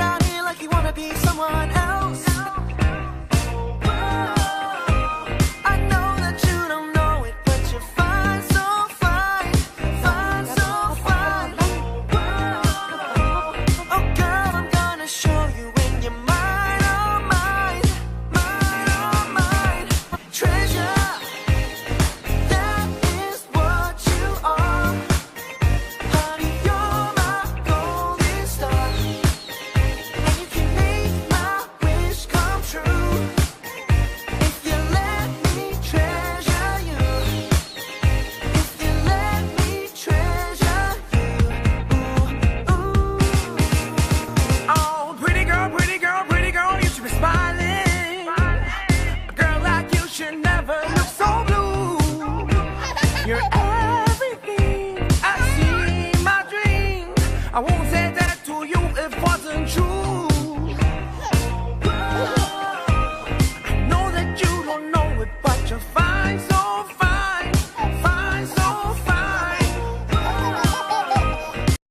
around here like you wanna be someone else. I know that you don't know it, but you're fine, so fine, fine, so fine. Oh girl, I'm gonna show you when you're mine, oh mine, mine, oh mine. Treasure, that is what you are. Honey, you're my golden star, and you can make my wish come true if you let me treasure you. If you let me treasure you. Ooh, ooh. Oh, pretty girl, pretty girl, pretty girl, you should be smiling. A girl like you should never look so blue. You're everything I see in my dream. I won't say that to you if it wasn't true.